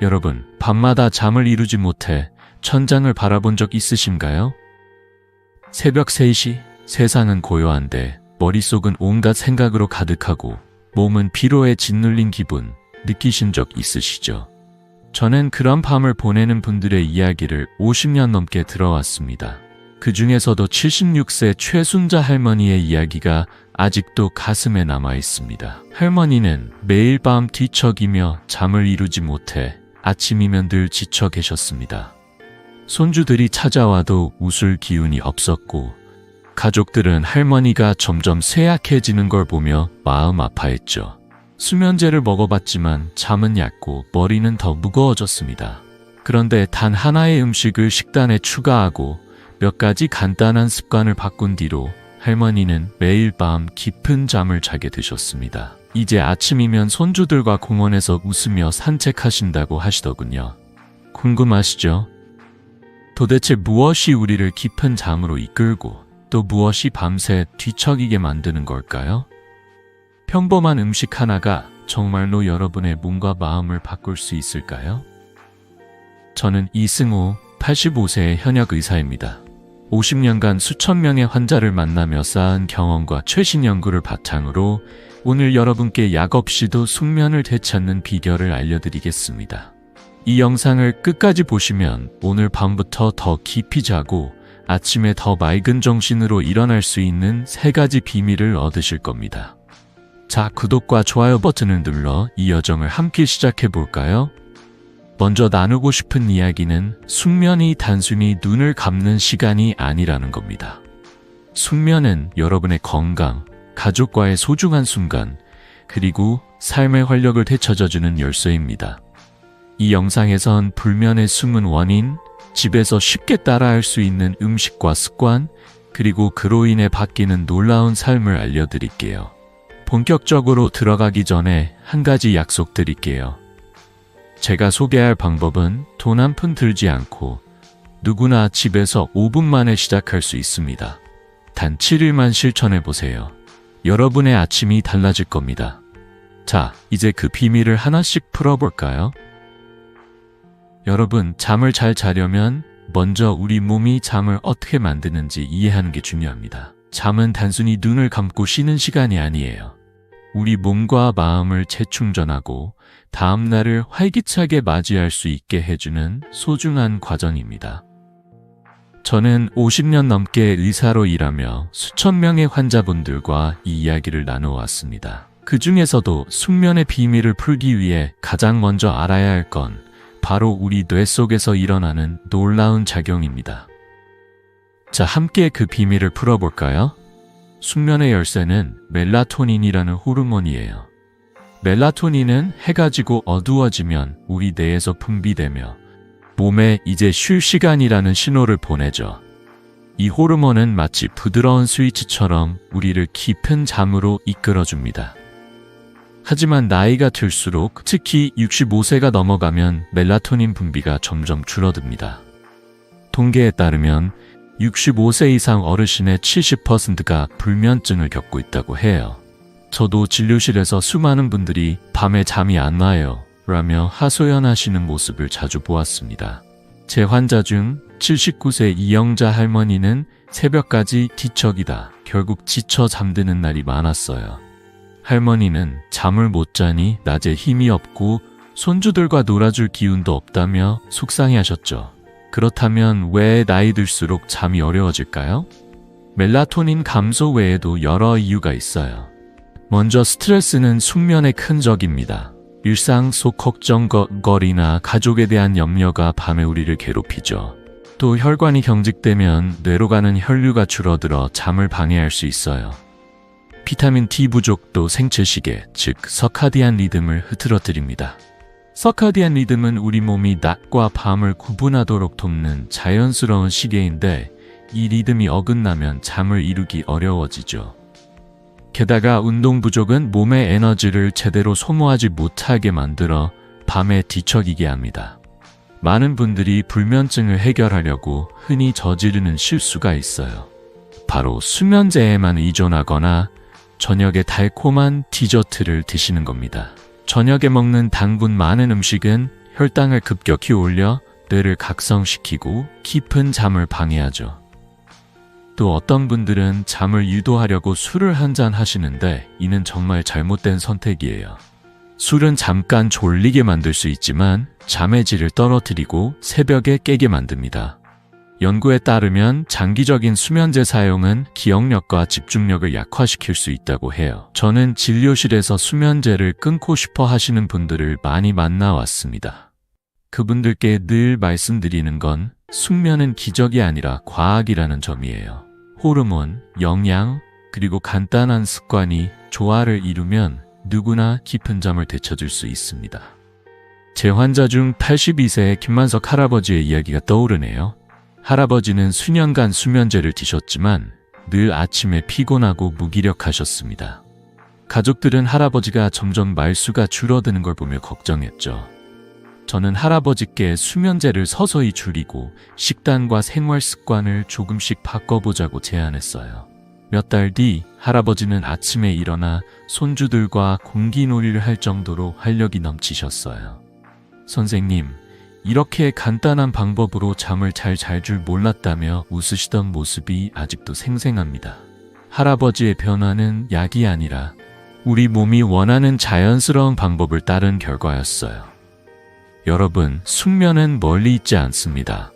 여러분, 밤마다 잠을 이루지 못해 천장을 바라본 적 있으신가요? 새벽 3시, 세상은 고요한데 머릿속은 온갖 생각으로 가득하고 몸은 피로에 짓눌린 기분 느끼신 적 있으시죠? 저는 그런 밤을 보내는 분들의 이야기를 50년 넘게 들어왔습니다. 그 중에서도 76세 최순자 할머니의 이야기가 아직도 가슴에 남아 있습니다. 할머니는 매일 밤 뒤척이며 잠을 이루지 못해 아침이면 늘 지쳐 계셨습니다. 손주들이 찾아와도 웃을 기운이 없었고 가족들은 할머니가 점점 쇠약해지는 걸 보며 마음 아파했죠. 수면제를 먹어봤지만 잠은 얕고 머리는 더 무거워졌습니다. 그런데 단 하나의 음식을 식단에 추가하고 몇 가지 간단한 습관을 바꾼 뒤로 할머니는 매일 밤 깊은 잠을 자게 되셨습니다. 이제 아침이면 손주들과 공원에서 웃으며 산책하신다고 하시더군요. 궁금하시죠? 도대체 무엇이 우리를 깊은 잠으로 이끌고 또 무엇이 밤새 뒤척이게 만드는 걸까요? 평범한 음식 하나가 정말로 여러분의 몸과 마음을 바꿀 수 있을까요? 저는 이승호 85세의 현역 의사입니다. 50년간 수천 명의 환자를 만나며 쌓은 경험과 최신 연구를 바탕으로 오늘 여러분께 약 없이도 숙면을 되찾는 비결을 알려드리겠습니다. 이 영상을 끝까지 보시면 오늘 밤부터 더 깊이 자고 아침에 더 맑은 정신으로 일어날 수 있는 3가지 비밀을 얻으실 겁니다. 자, 구독과 좋아요 버튼을 눌러 이 여정을 함께 시작해 볼까요? 먼저 나누고 싶은 이야기는 숙면이 단순히 눈을 감는 시간이 아니라는 겁니다. 숙면은 여러분의 건강, 가족과의 소중한 순간, 그리고 삶의 활력을 되찾아주는 열쇠입니다. 이 영상에선 불면의 숨은 원인, 집에서 쉽게 따라할 수 있는 음식과 습관, 그리고 그로 인해 바뀌는 놀라운 삶을 알려드릴게요. 본격적으로 들어가기 전에 한 가지 약속드릴게요. 제가 소개할 방법은 돈 한 푼 들지 않고 누구나 집에서 5분 만에 시작할 수 있습니다. 단 7일만 실천해보세요. 여러분의 아침이 달라질 겁니다. 자, 이제 그 비밀을 하나씩 풀어볼까요? 여러분, 잠을 잘 자려면 먼저 우리 몸이 잠을 어떻게 만드는지 이해하는 게 중요합니다. 잠은 단순히 눈을 감고 쉬는 시간이 아니에요. 우리 몸과 마음을 재충전하고 다음 날을 활기차게 맞이할 수 있게 해주는 소중한 과정입니다. 저는 50년 넘게 의사로 일하며 수천 명의 환자분들과 이 이야기를 나눠왔습니다. 그 중에서도 숙면의 비밀을 풀기 위해 가장 먼저 알아야 할 건 바로 우리 뇌 속에서 일어나는 놀라운 작용입니다. 자, 함께 그 비밀을 풀어볼까요? 숙면의 열쇠는 멜라토닌이라는 호르몬이에요. 멜라토닌은 해가 지고 어두워지면 우리 뇌에서 분비되며 몸에 이제 쉴 시간이라는 신호를 보내죠. 이 호르몬은 마치 부드러운 스위치처럼 우리를 깊은 잠으로 이끌어줍니다. 하지만 나이가 들수록 특히 65세가 넘어가면 멜라토닌 분비가 점점 줄어듭니다. 통계에 따르면 65세 이상 어르신의 70%가 불면증을 겪고 있다고 해요. 저도 진료실에서 수많은 분들이 밤에 잠이 안 와요 라며 하소연하시는 모습을 자주 보았습니다. 제 환자 중 79세 이영자 할머니는 새벽까지 뒤척이다 결국 지쳐 잠드는 날이 많았어요. 할머니는 잠을 못 자니 낮에 힘이 없고 손주들과 놀아줄 기운도 없다며 속상해하셨죠. 그렇다면 왜 나이 들수록 잠이 어려워질까요? 멜라토닌 감소 외에도 여러 이유가 있어요. 먼저 스트레스는 숙면의 큰 적입니다. 일상 속 걱정거리나 가족에 대한 염려가 밤에 우리를 괴롭히죠. 또 혈관이 경직되면 뇌로 가는 혈류가 줄어들어 잠을 방해할 수 있어요. 비타민 D 부족도 생체시계, 즉 서카디안 리듬을 흐트러뜨립니다. 서카디안 리듬은 우리 몸이 낮과 밤을 구분하도록 돕는 자연스러운 시계인데 이 리듬이 어긋나면 잠을 이루기 어려워지죠. 게다가 운동 부족은 몸의 에너지를 제대로 소모하지 못하게 만들어 밤에 뒤척이게 합니다. 많은 분들이 불면증을 해결하려고 흔히 저지르는 실수가 있어요. 바로 수면제에만 의존하거나 저녁에 달콤한 디저트를 드시는 겁니다. 저녁에 먹는 당분 많은 음식은 혈당을 급격히 올려 뇌를 각성시키고 깊은 잠을 방해하죠. 또 어떤 분들은 잠을 유도하려고 술을 한 잔 하시는데 이는 정말 잘못된 선택이에요. 술은 잠깐 졸리게 만들 수 있지만 잠의 질을 떨어뜨리고 새벽에 깨게 만듭니다. 연구에 따르면 장기적인 수면제 사용은 기억력과 집중력을 약화시킬 수 있다고 해요. 저는 진료실에서 수면제를 끊고 싶어 하시는 분들을 많이 만나왔습니다. 그분들께 늘 말씀드리는 건 숙면은 기적이 아니라 과학이라는 점이에요. 호르몬, 영양, 그리고 간단한 습관이 조화를 이루면 누구나 깊은 잠을 되찾을 수 있습니다. 제 환자 중 82세의 김만석 할아버지의 이야기가 떠오르네요. 할아버지는 수년간 수면제를 드셨지만 늘 아침에 피곤하고 무기력하셨습니다. 가족들은 할아버지가 점점 말수가 줄어드는 걸 보며 걱정했죠. 저는 할아버지께 수면제를 서서히 줄이고 식단과 생활 습관을 조금씩 바꿔보자고 제안했어요. 몇 달 뒤 할아버지는 아침에 일어나 손주들과 공기놀이를 할 정도로 활력이 넘치셨어요. 선생님, 이렇게 간단한 방법으로 잠을 잘 줄 몰랐다며 웃으시던 모습이 아직도 생생합니다. 할아버지의 변화는 약이 아니라 우리 몸이 원하는 자연스러운 방법을 따른 결과였어요. 여러분, 숙면은 멀리 있지 않습니다.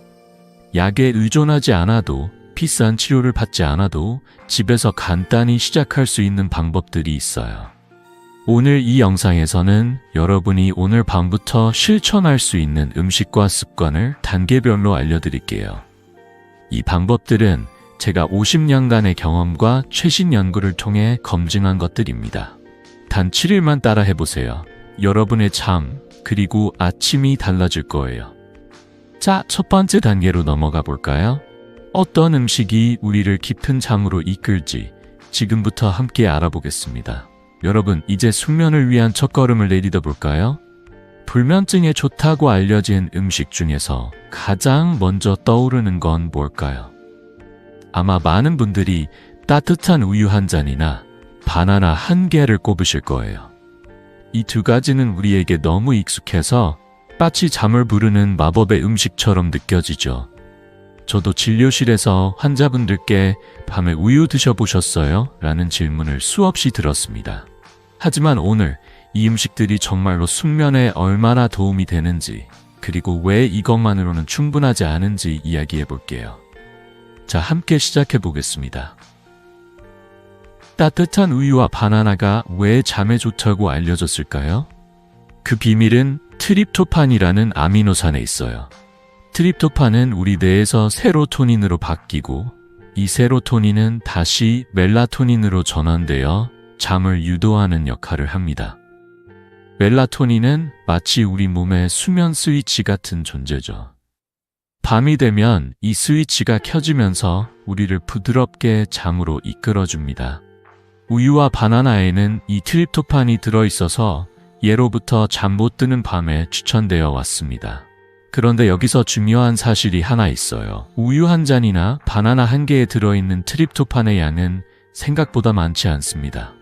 약에 의존하지 않아도 비싼 치료를 받지 않아도 집에서 간단히 시작할 수 있는 방법들이 있어요. 오늘 이 영상에서는 여러분이 오늘 밤부터 실천할 수 있는 음식과 습관을 단계별로 알려드릴게요. 이 방법들은 제가 50년간의 경험과 최신 연구를 통해 검증한 것들입니다. 단 7일만 따라 해보세요. 여러분의 잠, 그리고 아침이 달라질 거예요. 자, 첫 번째 단계로 넘어가 볼까요? 어떤 음식이 우리를 깊은 잠으로 이끌지 지금부터 함께 알아보겠습니다. 여러분, 이제 숙면을 위한 첫걸음을 내디뎌 볼까요? 불면증에 좋다고 알려진 음식 중에서 가장 먼저 떠오르는 건 뭘까요? 아마 많은 분들이 따뜻한 우유 한 잔이나 바나나 한 개를 꼽으실 거예요. 이 두 가지는 우리에게 너무 익숙해서 마치 잠을 부르는 마법의 음식처럼 느껴지죠. 저도 진료실에서 환자분들께 밤에 우유 드셔보셨어요? 라는 질문을 수없이 들었습니다. 하지만 오늘 이 음식들이 정말로 숙면에 얼마나 도움이 되는지, 그리고 왜 이것만으로는 충분하지 않은지 이야기해 볼게요. 자, 함께 시작해 보겠습니다. 따뜻한 우유와 바나나가 왜 잠에 좋다고 알려졌을까요? 그 비밀은 트립토판이라는 아미노산에 있어요. 트립토판은 우리 뇌에서 세로토닌으로 바뀌고 이 세로토닌은 다시 멜라토닌으로 전환되어 잠을 유도하는 역할을 합니다. 멜라토닌은 마치 우리 몸의 수면 스위치 같은 존재죠. 밤이 되면 이 스위치가 켜지면서 우리를 부드럽게 잠으로 이끌어줍니다. 우유와 바나나에는 이 트립토판이 들어있어서 예로부터 잠 못 드는 밤에 추천되어 왔습니다. 그런데 여기서 중요한 사실이 하나 있어요. 우유 한 잔이나 바나나 한 개에 들어있는 트립토판의 양은 생각보다 많지 않습니다.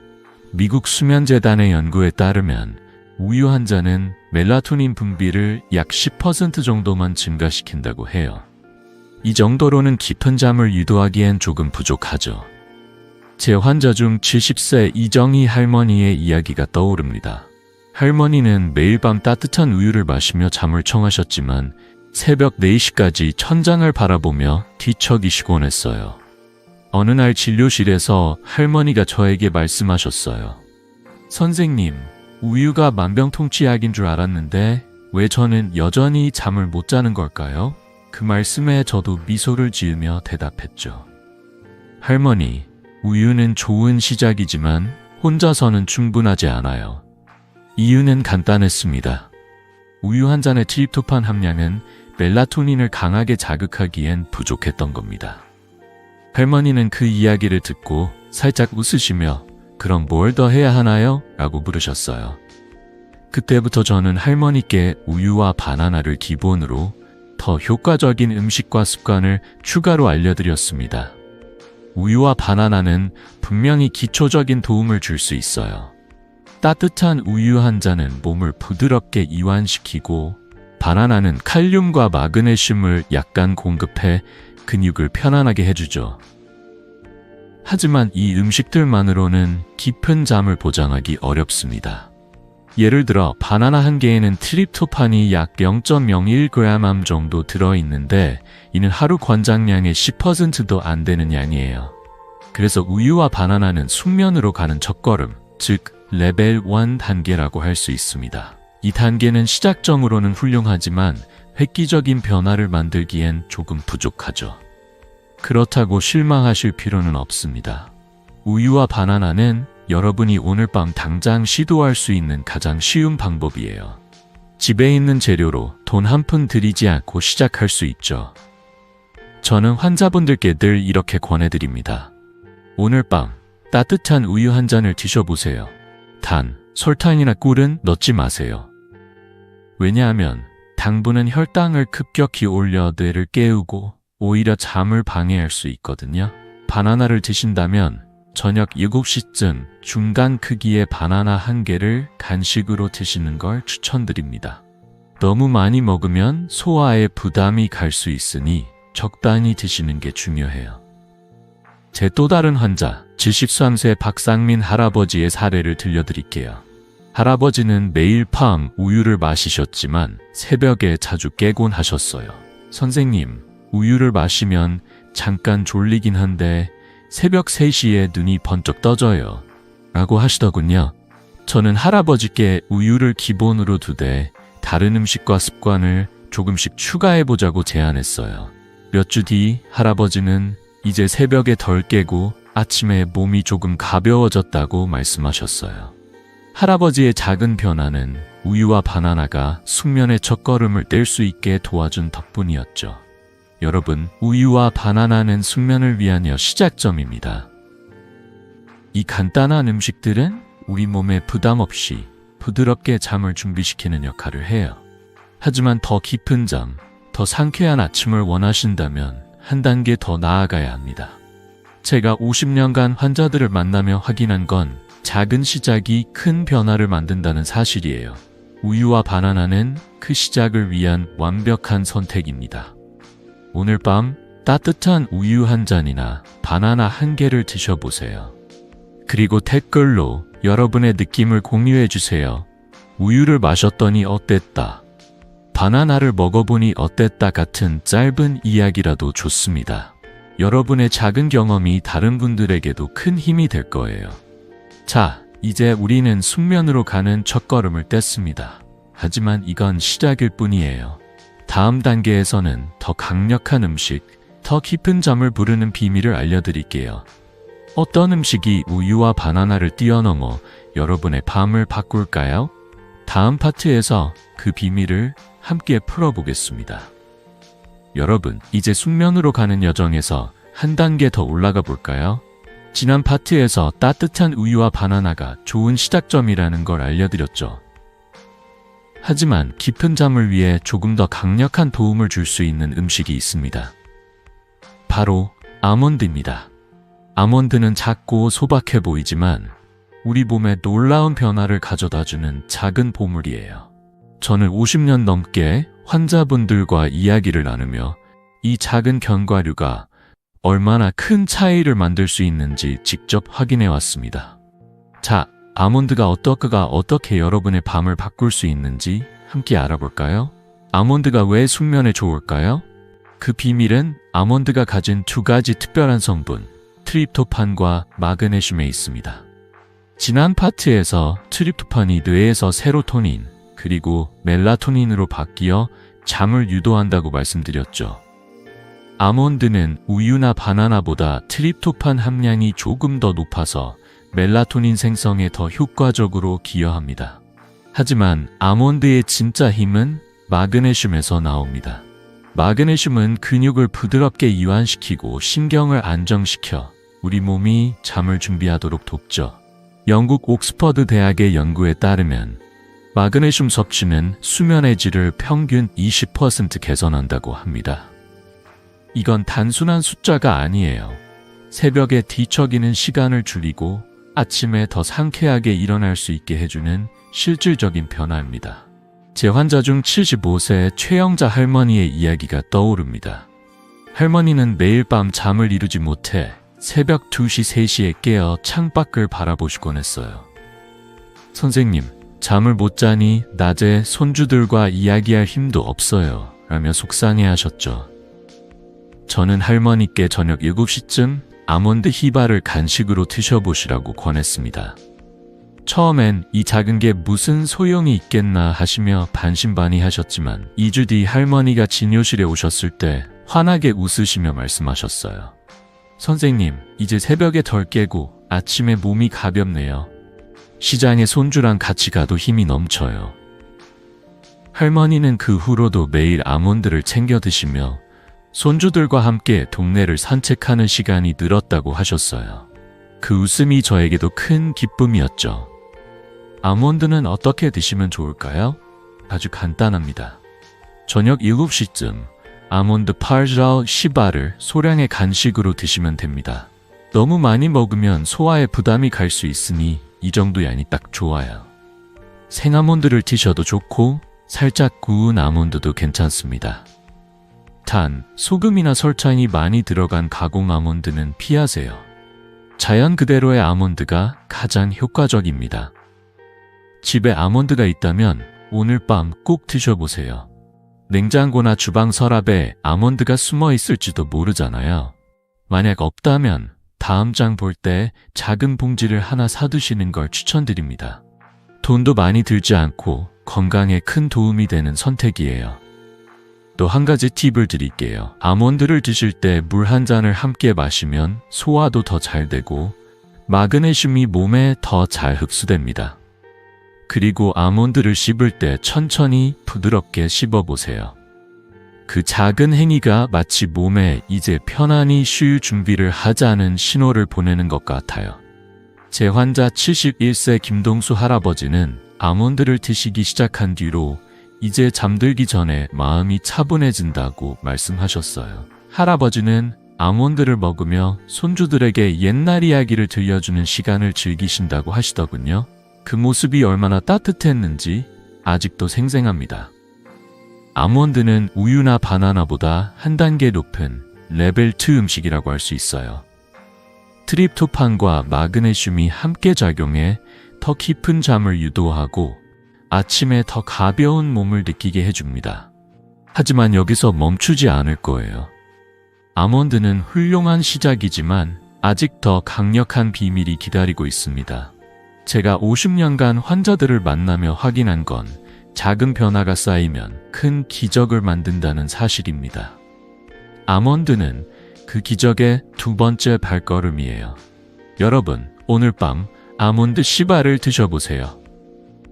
미국 수면재단의 연구에 따르면 우유 한 잔은 멜라토닌 분비를 약 10% 정도만 증가시킨다고 해요. 이 정도로는 깊은 잠을 유도하기엔 조금 부족하죠. 제 환자 중 70세 이정희 할머니의 이야기가 떠오릅니다. 할머니는 매일 밤 따뜻한 우유를 마시며 잠을 청하셨지만 새벽 4시까지 천장을 바라보며 뒤척이시곤 했어요. 어느 날 진료실에서 할머니가 저에게 말씀하셨어요. 선생님, 우유가 만병통치약인 줄 알았는데 왜 저는 여전히 잠을 못 자는 걸까요? 그 말씀에 저도 미소를 지으며 대답했죠. 할머니, 우유는 좋은 시작이지만 혼자서는 충분하지 않아요. 이유는 간단했습니다. 우유 한 잔의 트립토판 함량은 멜라토닌을 강하게 자극하기엔 부족했던 겁니다. 할머니는 그 이야기를 듣고 살짝 웃으시며 그럼 뭘 더 해야 하나요? 라고 물으셨어요. 그때부터 저는 할머니께 우유와 바나나를 기본으로 더 효과적인 음식과 습관을 추가로 알려드렸습니다. 우유와 바나나는 분명히 기초적인 도움을 줄 수 있어요. 따뜻한 우유 한 잔은 몸을 부드럽게 이완시키고 바나나는 칼륨과 마그네슘을 약간 공급해 근육을 편안하게 해주죠. 하지만 이 음식들만으로는 깊은 잠을 보장하기 어렵습니다. 예를 들어 바나나 한 개에는 트립토판이 약 0.01g 정도 들어있는데 이는 하루 권장량의 10%도 안 되는 양이에요. 그래서 우유와 바나나는 숙면으로 가는 첫걸음, 즉 레벨 1 단계라고 할 수 있습니다. 이 단계는 시작점으로는 훌륭하지만 획기적인 변화를 만들기엔 조금 부족하죠. 그렇다고 실망하실 필요는 없습니다. 우유와 바나나는 여러분이 오늘 밤 당장 시도할 수 있는 가장 쉬운 방법이에요. 집에 있는 재료로 돈 한 푼 들이지 않고 시작할 수 있죠. 저는 환자분들께 늘 이렇게 권해드립니다. 오늘 밤 따뜻한 우유 한 잔을 드셔보세요. 단, 설탕이나 꿀은 넣지 마세요. 왜냐하면 당분은 혈당을 급격히 올려 뇌를 깨우고 오히려 잠을 방해할 수 있거든요. 바나나를 드신다면 저녁 7시쯤 중간 크기의 바나나 한 개를 간식으로 드시는 걸 추천드립니다. 너무 많이 먹으면 소화에 부담이 갈 수 있으니 적당히 드시는 게 중요해요. 제 또 다른 환자, 73세 박상민 할아버지의 사례를 들려드릴게요. 할아버지는 매일 밤 우유를 마시셨지만 새벽에 자주 깨곤 하셨어요. 선생님, 우유를 마시면 잠깐 졸리긴 한데 새벽 3시에 눈이 번쩍 떠져요. 라고 하시더군요. 저는 할아버지께 우유를 기본으로 두되 다른 음식과 습관을 조금씩 추가해보자고 제안했어요. 몇 주 뒤 할아버지는 이제 새벽에 덜 깨고 아침에 몸이 조금 가벼워졌다고 말씀하셨어요. 할아버지의 작은 변화는 우유와 바나나가 숙면의 첫걸음을 뗄 수 있게 도와준 덕분이었죠. 여러분, 우유와 바나나는 숙면을 위한 시작점입니다. 이 간단한 음식들은 우리 몸에 부담 없이 부드럽게 잠을 준비시키는 역할을 해요. 하지만 더 깊은 잠, 더 상쾌한 아침을 원하신다면 한 단계 더 나아가야 합니다. 제가 50년간 환자들을 만나며 확인한 건 작은 시작이 큰 변화를 만든다는 사실이에요. 우유와 바나나는 그 시작을 위한 완벽한 선택입니다. 오늘 밤 따뜻한 우유 한 잔이나 바나나 한 개를 드셔보세요. 그리고 댓글로 여러분의 느낌을 공유해주세요. 우유를 마셨더니 어땠다. 바나나를 먹어보니 어땠다 같은 짧은 이야기라도 좋습니다. 여러분의 작은 경험이 다른 분들에게도 큰 힘이 될 거예요. 자, 이제 우리는 숙면으로 가는 첫걸음을 뗐습니다. 하지만 이건 시작일 뿐이에요. 다음 단계에서는 더 강력한 음식, 더 깊은 잠을 부르는 비밀을 알려드릴게요. 어떤 음식이 우유와 바나나를 뛰어넘어 여러분의 밤을 바꿀까요? 다음 파트에서 그 비밀을 함께 풀어보겠습니다. 여러분, 이제 숙면으로 가는 여정에서 한 단계 더 올라가 볼까요? 지난 파트에서 따뜻한 우유와 바나나가 좋은 시작점이라는 걸 알려드렸죠. 하지만 깊은 잠을 위해 조금 더 강력한 도움을 줄 수 있는 음식이 있습니다. 바로 아몬드입니다. 아몬드는 작고 소박해 보이지만 우리 몸에 놀라운 변화를 가져다주는 작은 보물이에요. 저는 50년 넘게 환자분들과 이야기를 나누며 이 작은 견과류가 얼마나 큰 차이를 만들 수 있는지 직접 확인해 왔습니다. 자, 아몬드가 어떻게 여러분의 밤을 바꿀 수 있는지 함께 알아볼까요? 아몬드가 왜 숙면에 좋을까요? 그 비밀은 아몬드가 가진 두 가지 특별한 성분, 트립토판과 마그네슘에 있습니다. 지난 파트에서 트립토판이 뇌에서 세로토닌, 그리고 멜라토닌으로 바뀌어 잠을 유도한다고 말씀드렸죠. 아몬드는 우유나 바나나보다 트립토판 함량이 조금 더 높아서 멜라토닌 생성에 더 효과적으로 기여합니다. 하지만 아몬드의 진짜 힘은 마그네슘에서 나옵니다. 마그네슘은 근육을 부드럽게 이완시키고 신경을 안정시켜 우리 몸이 잠을 준비하도록 돕죠. 영국 옥스퍼드 대학의 연구에 따르면 마그네슘 섭취는 수면의 질을 평균 20% 개선한다고 합니다. 이건 단순한 숫자가 아니에요. 새벽에 뒤척이는 시간을 줄이고 아침에 더 상쾌하게 일어날 수 있게 해주는 실질적인 변화입니다. 제 환자 중 75세 최영자 할머니의 이야기가 떠오릅니다. 할머니는 매일 밤 잠을 이루지 못해 새벽 2시, 3시에 깨어 창밖을 바라보시곤 했어요. 선생님, 잠을 못 자니 낮에 손주들과 이야기할 힘도 없어요. 라며 속상해 하셨죠. 저는 할머니께 저녁 7시쯤 아몬드 희바를 간식으로 드셔보시라고 권했습니다. 처음엔 이 작은 게 무슨 소용이 있겠나 하시며 반신반의하셨지만 2주 뒤 할머니가 진료실에 오셨을 때 환하게 웃으시며 말씀하셨어요. 선생님, 이제 새벽에 덜 깨고 아침에 몸이 가볍네요. 시장에 손주랑 같이 가도 힘이 넘쳐요. 할머니는 그 후로도 매일 아몬드를 챙겨 드시며 손주들과 함께 동네를 산책하는 시간이 늘었다고 하셨어요. 그 웃음이 저에게도 큰 기쁨이었죠. 아몬드는 어떻게 드시면 좋을까요? 아주 간단합니다. 저녁 7시쯤 아몬드 파르자우 시바를 소량의 간식으로 드시면 됩니다. 너무 많이 먹으면 소화에 부담이 갈 수 있으니 이 정도 양이 딱 좋아요. 생아몬드를 드셔도 좋고 살짝 구운 아몬드도 괜찮습니다. 단, 소금이나 설탕이 많이 들어간 가공 아몬드는 피하세요. 자연 그대로의 아몬드가 가장 효과적입니다. 집에 아몬드가 있다면 오늘 밤 꼭 드셔보세요. 냉장고나 주방 서랍에 아몬드가 숨어 있을지도 모르잖아요. 만약 없다면 다음 장 볼 때 작은 봉지를 하나 사두시는 걸 추천드립니다. 돈도 많이 들지 않고 건강에 큰 도움이 되는 선택이에요. 또 한 가지 팁을 드릴게요. 아몬드를 드실 때 물 한 잔을 함께 마시면 소화도 더 잘 되고 마그네슘이 몸에 더 잘 흡수됩니다. 그리고 아몬드를 씹을 때 천천히 부드럽게 씹어보세요. 그 작은 행위가 마치 몸에 이제 편안히 쉴 준비를 하자는 신호를 보내는 것 같아요. 제 환자 71세 김동수 할아버지는 아몬드를 드시기 시작한 뒤로 이제 잠들기 전에 마음이 차분해진다고 말씀하셨어요. 할아버지는 아몬드를 먹으며 손주들에게 옛날 이야기를 들려주는 시간을 즐기신다고 하시더군요. 그 모습이 얼마나 따뜻했는지 아직도 생생합니다. 아몬드는 우유나 바나나보다 한 단계 높은 레벨 2 음식이라고 할 수 있어요. 트립토판과 마그네슘이 함께 작용해 더 깊은 잠을 유도하고 아침에 더 가벼운 몸을 느끼게 해줍니다. 하지만 여기서 멈추지 않을 거예요. 아몬드는 훌륭한 시작이지만 아직 더 강력한 비밀이 기다리고 있습니다. 제가 50년간 환자들을 만나며 확인한 건 작은 변화가 쌓이면 큰 기적을 만든다는 사실입니다. 아몬드는 그 기적의 두 번째 발걸음이에요. 여러분, 오늘 밤 아몬드 시바를 드셔보세요.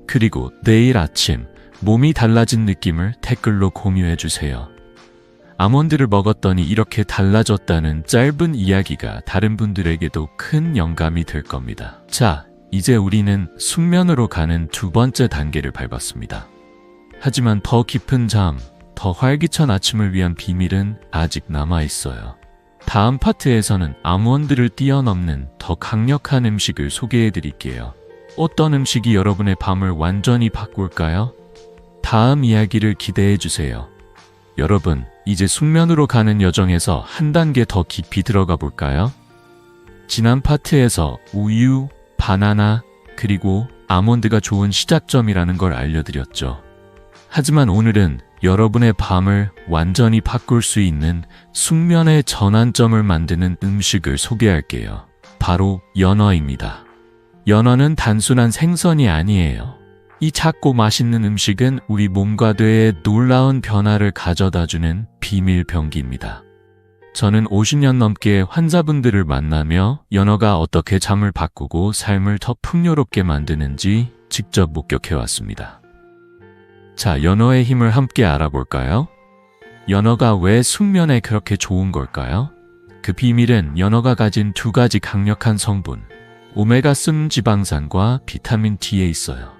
그리고 내일 아침 몸이 달라진 느낌을 댓글로 공유해주세요. 아몬드를 먹었더니 이렇게 달라졌다는 짧은 이야기가 다른 분들에게도 큰 영감이 될 겁니다. 자, 이제 우리는 숙면으로 가는 두 번째 단계를 밟았습니다. 하지만 더 깊은 잠, 더 활기찬 아침을 위한 비밀은 아직 남아있어요. 다음 파트에서는 아몬드를 뛰어넘는 더 강력한 음식을 소개해 드릴게요. 어떤 음식이 여러분의 밤을 완전히 바꿀까요? 다음 이야기를 기대해 주세요. 여러분, 이제 숙면으로 가는 여정에서 한 단계 더 깊이 들어가 볼까요? 지난 파트에서 우유, 바나나, 그리고 아몬드가 좋은 시작점이라는 걸 알려드렸죠. 하지만 오늘은 여러분의 밤을 완전히 바꿀 수 있는 숙면의 전환점을 만드는 음식을 소개할게요. 바로 연어입니다. 연어는 단순한 생선이 아니에요. 이 작고 맛있는 음식은 우리 몸과 뇌에 놀라운 변화를 가져다주는 비밀 병기입니다. 저는 50년 넘게 환자분들을 만나며 연어가 어떻게 잠을 바꾸고 삶을 더 풍요롭게 만드는지 직접 목격해왔습니다. 자, 연어의 힘을 함께 알아볼까요? 연어가 왜 숙면에 그렇게 좋은 걸까요? 그 비밀은 연어가 가진 두 가지 강력한 성분, 오메가3 지방산과 비타민 D에 있어요.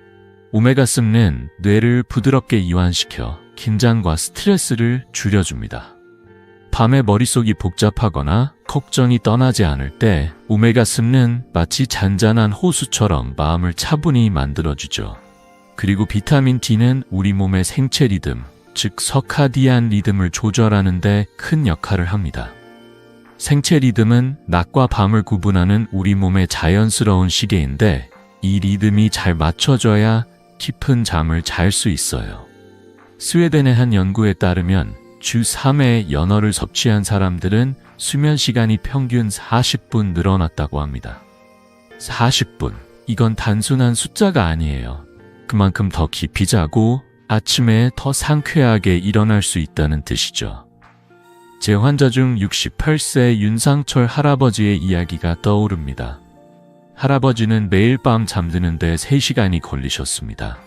오메가3는 뇌를 부드럽게 이완시켜 긴장과 스트레스를 줄여줍니다. 밤에 머릿속이 복잡하거나 걱정이 떠나지 않을 때 오메가3는 마치 잔잔한 호수처럼 마음을 차분히 만들어주죠. 그리고 비타민 D는 우리 몸의 생체 리듬, 즉 서카디안 리듬을 조절하는 데 큰 역할을 합니다. 생체 리듬은 낮과 밤을 구분하는 우리 몸의 자연스러운 시계인데 이 리듬이 잘 맞춰져야 깊은 잠을 잘 수 있어요. 스웨덴의 한 연구에 따르면 주 3회 연어를 섭취한 사람들은 수면 시간이 평균 40분 늘어났다고 합니다. 40분. 이건 단순한 숫자가 아니에요. 그만큼 더 깊이 자고 아침에 더 상쾌하게 일어날 수 있다는 뜻이죠. 제 환자 중 68세 윤상철 할아버지의 이야기가 떠오릅니다. 할아버지는 매일 밤 잠드는데 3시간이 걸리셨습니다.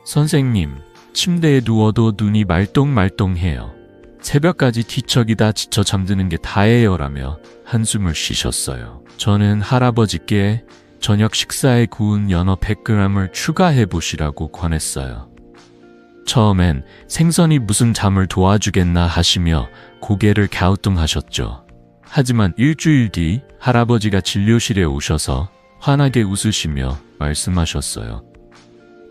선생님, 침대에 누워도 눈이 말똥말똥해요. 새벽까지 뒤척이다 지쳐 잠드는 게 다예요 라며 한숨을 쉬셨어요. 저는 할아버지께 저녁 식사에 구운 연어 100g을 추가해 보시라고 권했어요. 처음엔 생선이 무슨 잠을 도와주겠나 하시며 고개를 갸우뚱하셨죠. 하지만 일주일 뒤 할아버지가 진료실에 오셔서 환하게 웃으시며 말씀하셨어요.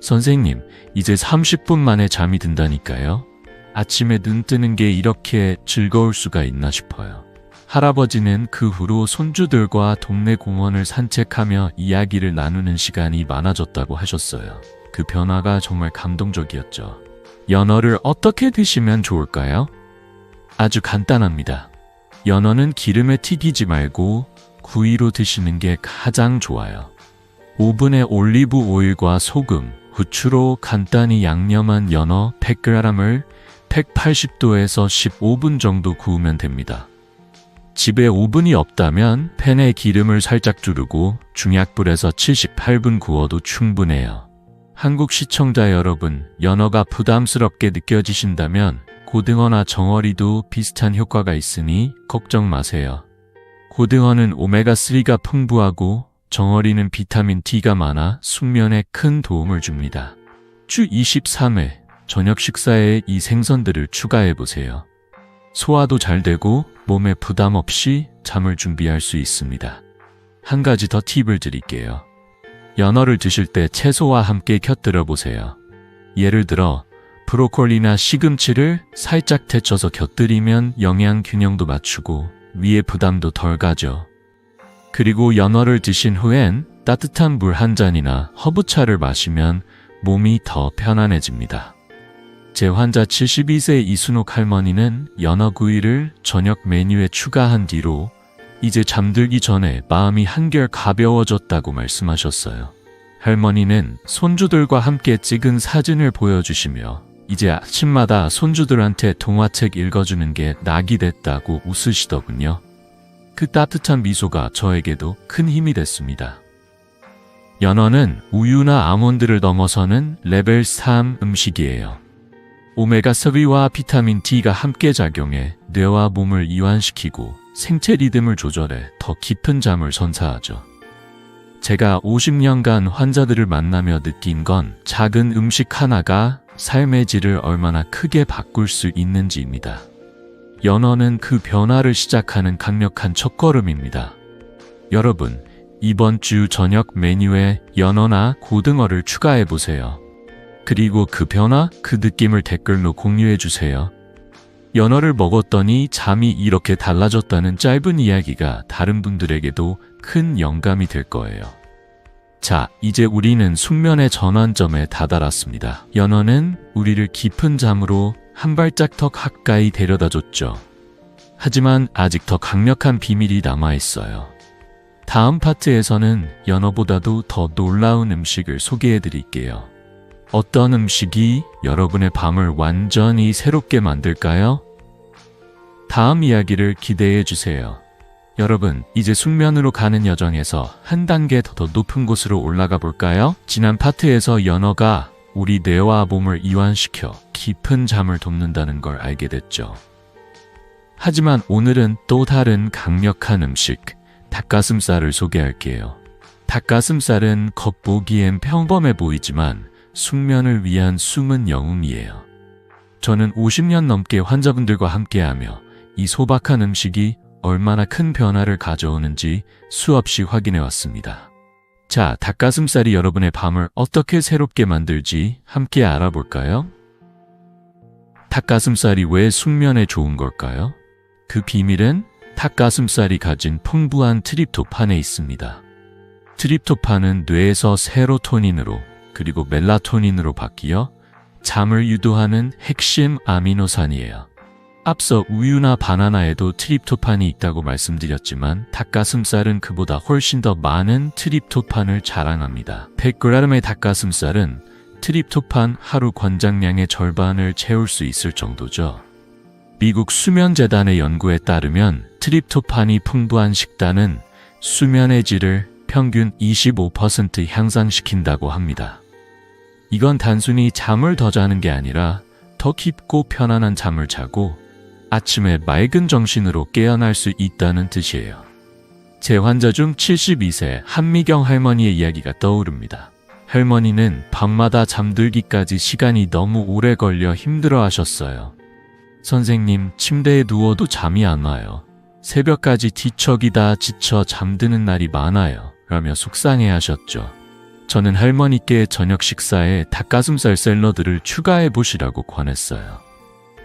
선생님, 이제 30분 만에 잠이 든다니까요. 아침에 눈 뜨는 게 이렇게 즐거울 수가 있나 싶어요. 할아버지는 그 후로 손주들과 동네 공원을 산책하며 이야기를 나누는 시간이 많아졌다고 하셨어요. 그 변화가 정말 감동적이었죠. 연어를 어떻게 드시면 좋을까요? 아주 간단합니다. 연어는 기름에 튀기지 말고 구이로 드시는 게 가장 좋아요. 오븐에 올리브 오일과 소금, 후추로 간단히 양념한 연어 100g을 180도에서 15분 정도 구우면 됩니다. 집에 오븐이 없다면 팬에 기름을 살짝 두르고 중약불에서 78분 구워도 충분해요. 한국 시청자 여러분, 연어가 부담스럽게 느껴지신다면 고등어나 정어리도 비슷한 효과가 있으니 걱정 마세요. 고등어는 오메가3가 풍부하고 정어리는 비타민 D가 많아 숙면에 큰 도움을 줍니다. 주 23회 저녁 식사에 이 생선들을 추가해보세요. 소화도 잘 되고 몸에 부담 없이 잠을 준비할 수 있습니다. 한 가지 더 팁을 드릴게요. 연어를 드실 때 채소와 함께 곁들여 보세요. 예를 들어 브로콜리나 시금치를 살짝 데쳐서 곁들이면 영양 균형도 맞추고 위에 부담도 덜 가죠. 그리고 연어를 드신 후엔 따뜻한 물 한 잔이나 허브차를 마시면 몸이 더 편안해집니다. 제 환자 72세 이순옥 할머니는 연어구이를 저녁 메뉴에 추가한 뒤로 이제 잠들기 전에 마음이 한결 가벼워졌다고 말씀하셨어요. 할머니는 손주들과 함께 찍은 사진을 보여주시며 이제 아침마다 손주들한테 동화책 읽어주는 게 낙이 됐다고 웃으시더군요. 그 따뜻한 미소가 저에게도 큰 힘이 됐습니다. 연어는 우유나 아몬드를 넘어서는 레벨 3 음식이에요. 오메가3와 비타민 D가 함께 작용해 뇌와 몸을 이완시키고 생체 리듬을 조절해 더 깊은 잠을 선사하죠. 제가 50년간 환자들을 만나며 느낀 건 작은 음식 하나가 삶의 질을 얼마나 크게 바꿀 수 있는지입니다. 연어는 그 변화를 시작하는 강력한 첫걸음입니다. 여러분, 이번 주 저녁 메뉴에 연어나 고등어를 추가해보세요. 그리고 그 변화, 그 느낌을 댓글로 공유해주세요. 연어를 먹었더니 잠이 이렇게 달라졌다는 짧은 이야기가 다른 분들에게도 큰 영감이 될 거예요. 자, 이제 우리는 숙면의 전환점에 다다랐습니다. 연어는 우리를 깊은 잠으로 한 발짝 더 가까이 데려다줬죠. 하지만 아직 더 강력한 비밀이 남아있어요. 다음 파트에서는 연어보다도 더 놀라운 음식을 소개해드릴게요. 어떤 음식이 여러분의 밤을 완전히 새롭게 만들까요? 다음 이야기를 기대해주세요. 여러분, 이제 숙면으로 가는 여정에서 한 단계 더 높은 곳으로 올라가 볼까요? 지난 파트에서 연어가 우리 뇌와 몸을 이완시켜 깊은 잠을 돕는다는 걸 알게 됐죠. 하지만 오늘은 또 다른 강력한 음식, 닭가슴살을 소개할게요. 닭가슴살은 겉보기엔 평범해 보이지만 숙면을 위한 숨은 영웅이에요. 저는 50년 넘게 환자분들과 함께하며 이 소박한 음식이 얼마나 큰 변화를 가져오는지 수없이 확인해 왔습니다. 자, 닭가슴살이 여러분의 밤을 어떻게 새롭게 만들지 함께 알아볼까요? 닭가슴살이 왜 숙면에 좋은 걸까요? 그 비밀은 닭가슴살이 가진 풍부한 트립토판에 있습니다. 트립토판은 뇌에서 세로토닌으로 그리고 멜라토닌으로 바뀌어 잠을 유도하는 핵심 아미노산이에요. 앞서 우유나 바나나에도 트립토판이 있다고 말씀드렸지만 닭가슴살은 그보다 훨씬 더 많은 트립토판을 자랑합니다. 100g의 닭가슴살은 트립토판 하루 권장량의 절반을 채울 수 있을 정도죠. 미국 수면재단의 연구에 따르면 트립토판이 풍부한 식단은 수면의 질을 평균 25% 향상시킨다고 합니다. 이건 단순히 잠을 더 자는 게 아니라 더 깊고 편안한 잠을 자고 아침에 맑은 정신으로 깨어날 수 있다는 뜻이에요. 제 환자 중 72세 한미경 할머니의 이야기가 떠오릅니다. 할머니는 밤마다 잠들기까지 시간이 너무 오래 걸려 힘들어 하셨어요. 선생님, 침대에 누워도 잠이 안 와요. 새벽까지 뒤척이다 지쳐 잠드는 날이 많아요. 라며 속상해 하셨죠. 저는 할머니께 저녁 식사에 닭가슴살 샐러드를 추가해 보시라고 권했어요.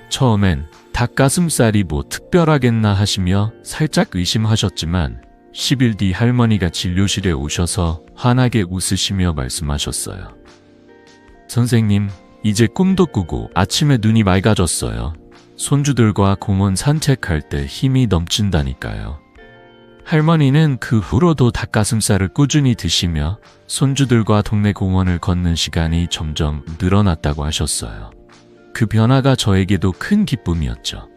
처음엔 닭가슴살이 뭐 특별하겠나 하시며 살짝 의심하셨지만 10일 뒤 할머니가 진료실에 오셔서 환하게 웃으시며 말씀하셨어요. 선생님, 이제 꿈도 꾸고 아침에 눈이 맑아졌어요. 손주들과 공원 산책할 때 힘이 넘친다니까요. 할머니는 그 후로도 닭가슴살을 꾸준히 드시며 손주들과 동네 공원을 걷는 시간이 점점 늘어났다고 하셨어요. 그 변화가 저에게도 큰 기쁨이었죠.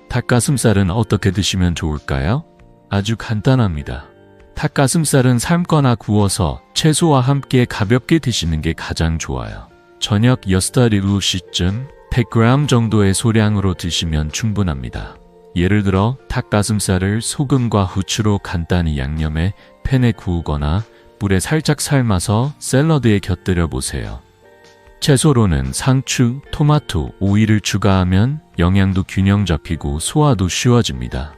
닭가슴살은 어떻게 드시면 좋을까요? 아주 간단합니다. 닭가슴살은 삶거나 구워서 채소와 함께 가볍게 드시는 게 가장 좋아요. 저녁 6시쯤 100g 정도의 소량으로 드시면 충분합니다. 예를 들어 닭가슴살을 소금과 후추로 간단히 양념해 팬에 구우거나 물에 살짝 삶아서 샐러드에 곁들여 보세요. 채소로는 상추, 토마토, 오이를 추가하면 영양도 균형 잡히고 소화도 쉬워집니다.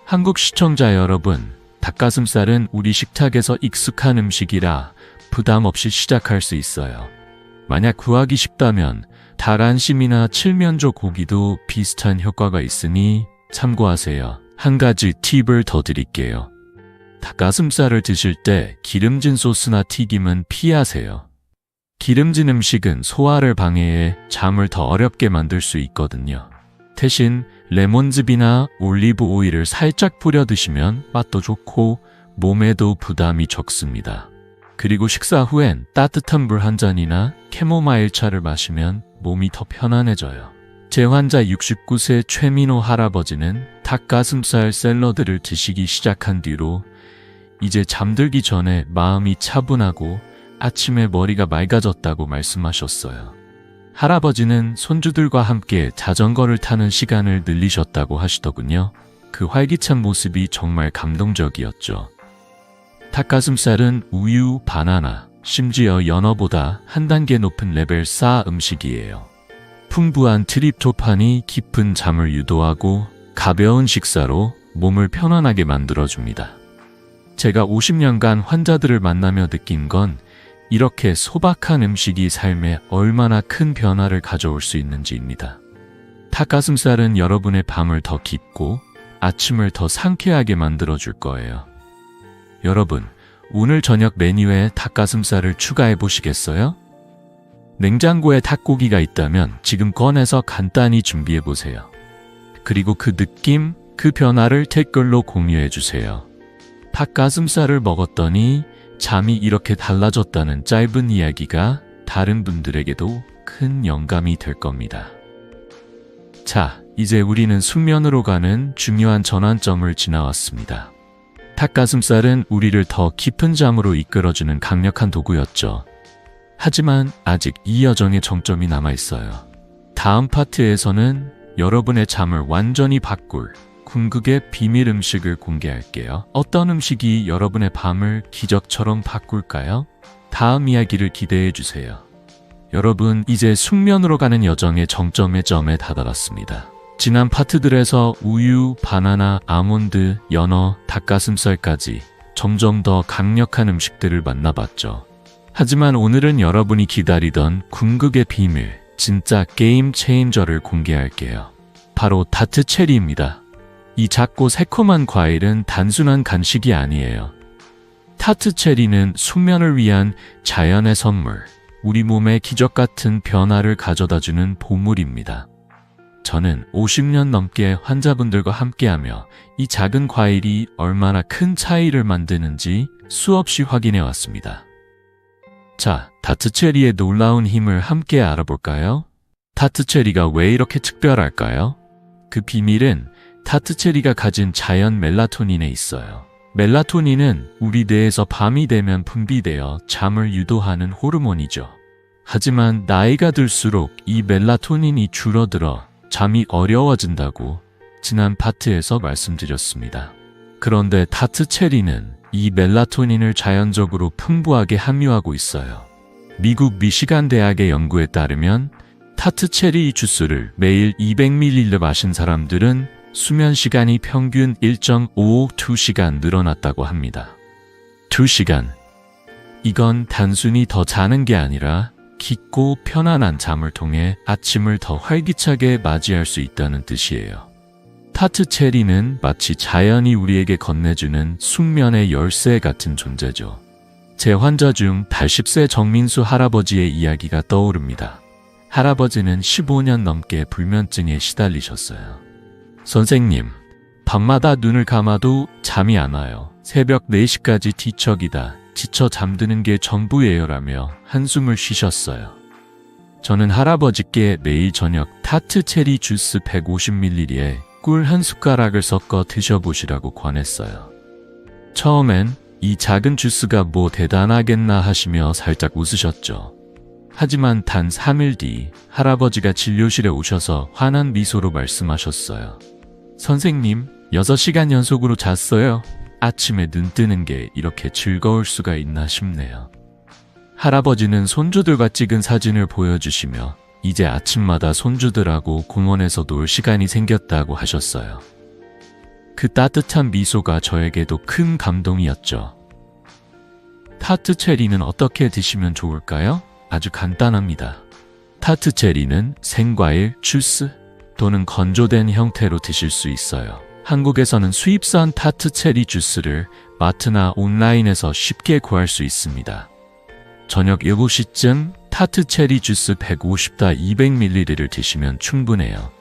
한국 시청자 여러분, 닭가슴살은 우리 식탁에서 익숙한 음식이라 부담 없이 시작할 수 있어요. 만약 구하기 쉽다면 다란심이나 칠면조 고기도 비슷한 효과가 있으니 참고하세요. 한 가지 팁을 더 드릴게요. 닭가슴살을 드실 때 기름진 소스나 튀김은 피하세요. 기름진 음식은 소화를 방해해 잠을 더 어렵게 만들 수 있거든요. 대신 레몬즙이나 올리브 오일을 살짝 뿌려 드시면 맛도 좋고 몸에도 부담이 적습니다. 그리고 식사 후엔 따뜻한 물 한 잔이나 캐모마일 차를 마시면 몸이 더 편안해져요. 제 환자 69세 최민호 할아버지는 닭가슴살 샐러드를 드시기 시작한 뒤로 이제 잠들기 전에 마음이 차분하고 아침에 머리가 맑아졌다고 말씀하셨어요. 할아버지는 손주들과 함께 자전거를 타는 시간을 늘리셨다고 하시더군요. 그 활기찬 모습이 정말 감동적이었죠. 닭가슴살은 우유, 바나나, 심지어 연어보다 한 단계 높은 레벨 4 음식이에요. 풍부한 트립토판이 깊은 잠을 유도하고 가벼운 식사로 몸을 편안하게 만들어줍니다. 제가 50년간 환자들을 만나며 느낀 건 이렇게 소박한 음식이 삶에 얼마나 큰 변화를 가져올 수 있는지입니다. 닭가슴살은 여러분의 밤을 더 깊고 아침을 더 상쾌하게 만들어줄 거예요. 여러분, 오늘 저녁 메뉴에 닭가슴살을 추가해 보시겠어요? 냉장고에 닭고기가 있다면 지금 꺼내서 간단히 준비해 보세요. 그리고 그 느낌, 그 변화를 댓글로 공유해 주세요. 닭가슴살을 먹었더니 잠이 이렇게 달라졌다는 짧은 이야기가 다른 분들에게도 큰 영감이 될 겁니다. 자, 이제 우리는 숙면으로 가는 중요한 전환점을 지나왔습니다. 닭가슴살은 우리를 더 깊은 잠으로 이끌어주는 강력한 도구였죠. 하지만 아직 이 여정의 정점이 남아있어요. 다음 파트에서는 여러분의 잠을 완전히 바꿀 궁극의 비밀 음식을 공개할게요. 어떤 음식이 여러분의 밤을 기적처럼 바꿀까요? 다음 이야기를 기대해주세요. 여러분, 이제 숙면으로 가는 여정의 정점에 다다랐습니다. 지난 파트들에서 우유, 바나나, 아몬드, 연어, 닭가슴살까지 점점 더 강력한 음식들을 만나봤죠. 하지만 오늘은 여러분이 기다리던 궁극의 비밀, 진짜 게임 체인저를 공개할게요. 바로 타트 체리입니다. 이 작고 새콤한 과일은 단순한 간식이 아니에요. 타트 체리는 숙면을 위한 자연의 선물, 우리 몸에 기적 같은 변화를 가져다주는 보물입니다. 저는 50년 넘게 환자분들과 함께하며 이 작은 과일이 얼마나 큰 차이를 만드는지 수없이 확인해 왔습니다. 자, 타트 체리의 놀라운 힘을 함께 알아볼까요? 타트 체리가 왜 이렇게 특별할까요? 그 비밀은 타트 체리가 가진 자연 멜라토닌에 있어요. 멜라토닌은 우리 뇌에서 밤이 되면 분비되어 잠을 유도하는 호르몬이죠. 하지만 나이가 들수록 이 멜라토닌이 줄어들어 잠이 어려워진다고 지난 파트에서 말씀드렸습니다. 그런데 타트 체리는 이 멜라토닌을 자연적으로 풍부하게 함유하고 있어요. 미국 미시간 대학의 연구에 따르면 타트 체리 주스를 매일 200ml 마신 사람들은 수면 시간이 평균 1.52시간 늘어났다고 합니다. 2시간. 이건 단순히 더 자는 게 아니라 깊고 편안한 잠을 통해 아침을 더 활기차게 맞이할 수 있다는 뜻이에요. 타트 체리는 마치 자연이 우리에게 건네주는 숙면의 열쇠 같은 존재죠. 제 환자 중 80세 정민수 할아버지의 이야기가 떠오릅니다. 할아버지는 15년 넘게 불면증에 시달리셨어요. 선생님, 밤마다 눈을 감아도 잠이 안 와요. 새벽 4시까지 뒤척이다 지쳐 잠드는 게 전부예요라며 한숨을 쉬셨어요. 저는 할아버지께 매일 저녁 타트 체리 주스 150ml에 꿀 한 숟가락을 섞어 드셔보시라고 권했어요. 처음엔 이 작은 주스가 뭐 대단하겠나 하시며 살짝 웃으셨죠. 하지만 단 3일 뒤 할아버지가 진료실에 오셔서 환한 미소로 말씀하셨어요. 선생님, 6시간 연속으로 잤어요. 아침에 눈 뜨는 게 이렇게 즐거울 수가 있나 싶네요. 할아버지는 손주들과 찍은 사진을 보여주시며 이제 아침마다 손주들하고 공원에서 놀 시간이 생겼다고 하셨어요. 그 따뜻한 미소가 저에게도 큰 감동이었죠. 타트 체리는 어떻게 드시면 좋을까요? 아주 간단합니다. 타트 체리는 생과일, 주스 또는 건조된 형태로 드실 수 있어요. 한국에서는 수입산 타트 체리 주스를 마트나 온라인에서 쉽게 구할 수 있습니다. 저녁 7시쯤 타트 체리 주스 150다 200ml를 드시면 충분해요.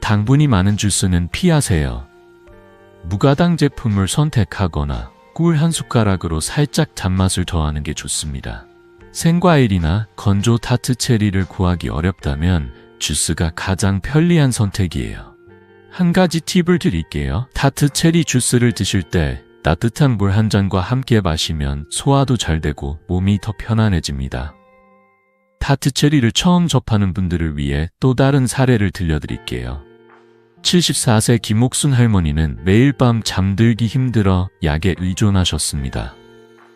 당분이 많은 주스는 피하세요. 무가당 제품을 선택하거나 꿀 한 숟가락으로 살짝 단맛을 더하는 게 좋습니다. 생과일이나 건조 타트 체리를 구하기 어렵다면 주스가 가장 편리한 선택이에요. 한 가지 팁을 드릴게요. 타트 체리 주스를 드실 때 따뜻한 물 한 잔과 함께 마시면 소화도 잘 되고 몸이 더 편안해집니다. 타트 체리를 처음 접하는 분들을 위해 또 다른 사례를 들려드릴게요. 74세 김옥순 할머니는 매일 밤 잠들기 힘들어 약에 의존하셨습니다.